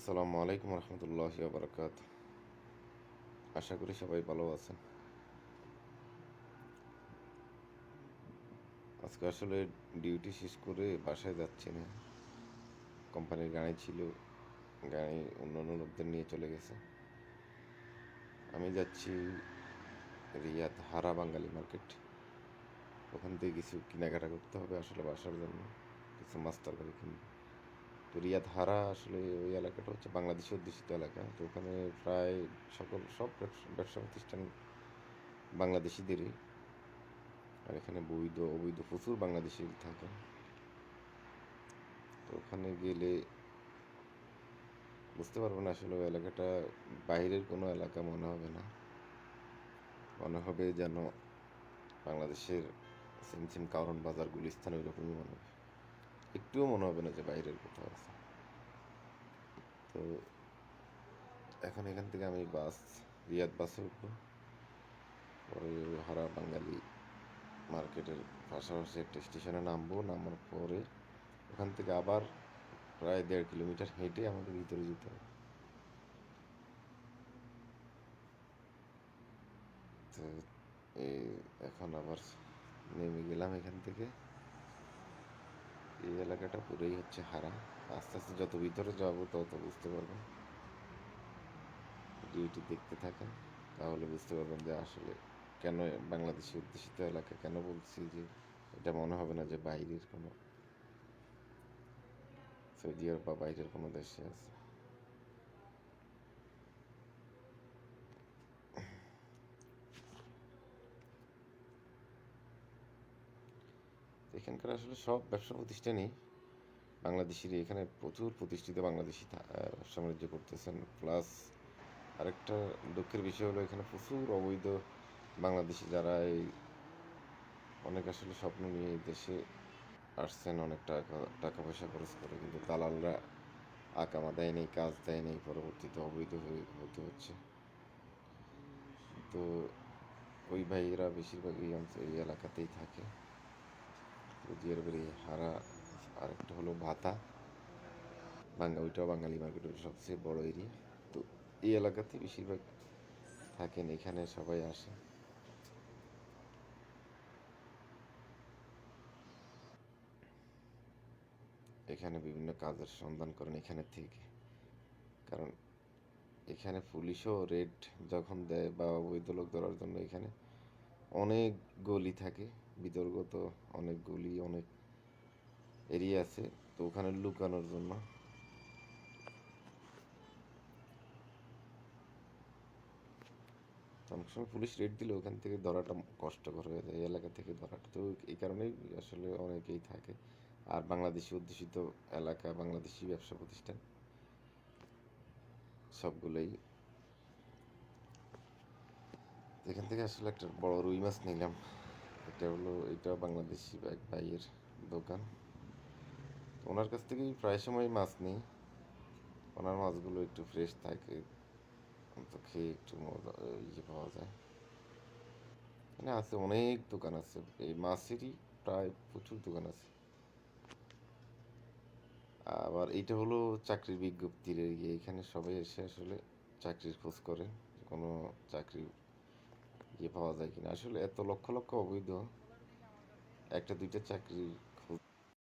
আসসালামু আলাইকুম রহমতুল্লাহি বারাকাত। আশা করি সবাই ভালো আছেন। আজকে আসলে ডিউটি শেষ করে বাসায় যাচ্ছি না। কোম্পানির গাড়ি ছিল, গাড়ি অন্যান্য লোকদের নিয়ে চলে গেছে। আমি যাচ্ছি রিয়াদ হারা বাঙালি মার্কেট। ওখান থেকে কিছু কেনাকাটা করতে হবে আসলে বাসার জন্য, কিছু মাছ তরকারি কিনবো। তো রিয়াদ হারা আসলে ওই এলাকাটা হচ্ছে বাংলাদেশি অধ্যুষিত এলাকা। তো ওখানে প্রায় সব ব্যবসা প্রতিষ্ঠান বাংলাদেশিদেরই। আর এখানে বৈধ অবৈধ প্রচুর বাংলাদেশি থাকে। তো ওখানে গেলে বুঝতে পারবো না আসলে ওই এলাকাটা বাইরের কোনো এলাকা মনে হবে না, মনে হবে যেন বাংলাদেশের সিমসিম কারণ বাজার গুলিস্তান ওই রকমই মনে হবে। একটুও মনে হবে না যে বাইরের কোথাও আছে। তো এখন এখান থেকে আমি রিয়াদ বাসে উঠবো। পরে হারা বাঙালি মার্কেটের পাশাপাশি একটা স্টেশনে নামবো। নামার পরে ওখান থেকে আবার প্রায় 1.5 কিলোমিটার হেঁটে আমাদের ভিতরে যেতে হবে। তো এই এখন আবার নেমে গেলাম এখান থেকে। এই এলাকাটা পুরোই হচ্ছে হারা। আস্তে আস্তে যত ভিতরে যাব তত বুঝতে পারবেন। ভিডিওটি দেখতে থাকেন, তাহলে বুঝতে পারবেন যে আসলে কেন বাংলাদেশি অধ্যুষিত এলাকা কেন বলছি, যে এটা মনে হবে না যে বাইরের কোনো সৌদি আরব বা বাইরের কোনো দেশে আছে। এখানকার আসলে সব ব্যবসা প্রতিষ্ঠানই বাংলাদেশিরই। এখানে প্রচুর প্রতিষ্ঠিত বাংলাদেশি ব্যবসা বাণিজ্য করতেছেন। প্লাস আরেকটা দুঃখের বিষয় হলো এখানে প্রচুর অবৈধ বাংলাদেশি, যারা এই অনেক আসলে স্বপ্ন নিয়ে এই দেশে আসছেন, অনেক টাকা টাকা পয়সা খরচ করে, কিন্তু দালালরা আকামা দেয় নেই, কাজ দেয় নেই, পরবর্তীতে অবৈধ হতে হচ্ছে। তো ওই ভাইয়েরা বেশিরভাগ এই এলাকাতেই থাকে। সৌদি আরবের এই হারা, আরেকটা হলো ভাতা, ওইটাও বাঙালি মার্কেট, ওইটা সবচেয়ে বড় এরিয়া। তো এই এলাকাতে বেশিরভাগ থাকেন, এখানে সবাই আসে। এখানে বিভিন্ন কাজের সন্ধান করেন এখানে থেকে। কারণ এখানে পুলিশও রেড যখন দেয় বা অবৈধ লোক ধরার জন্য, এখানে অনেক গলি থাকে, বিতর্গত অনেক গলি, অনেক এরিয়া আছে। তো ওখানে লুকানোর জন্য অনেক সময় পুলিশ রেড দিলে ওখান থেকে ধরাটা কষ্টকর হয়ে যায়, এই এলাকা থেকে ধরাটা। তো এই কারণেই আসলে অনেকেই থাকে। আর বাংলাদেশি অধ্যুষিত এলাকা, বাংলাদেশি ব্যবসা প্রতিষ্ঠান সবগুলোই। এখান থেকে আসলে একটা বড় রুই মাছ নিলাম। এটা বাংলাদেশি এক ভাইয়ের দোকান। তো ওনার কাছ থেকেই প্রায় সময় মাছ নিই। ওনার মাছগুলো একটু ফ্রেশ থাকে, তো খেয়ে একটু মজা পাওয়া যায়। এখানে আছে অনেক দোকান আছে, এই মাছেরই প্রায় প্রচুর দোকান আছে। আবার এইটা হলো চাকরির বিজ্ঞপ্তির এরিয়া। এখানে সবাই এসে আসলে চাকরির খোঁজ করে, কোনো চাকরি পাওয়া যায় কিনা। আসলে এত লক্ষ লক্ষ অবৈধ, একটা দুইটা চাকরির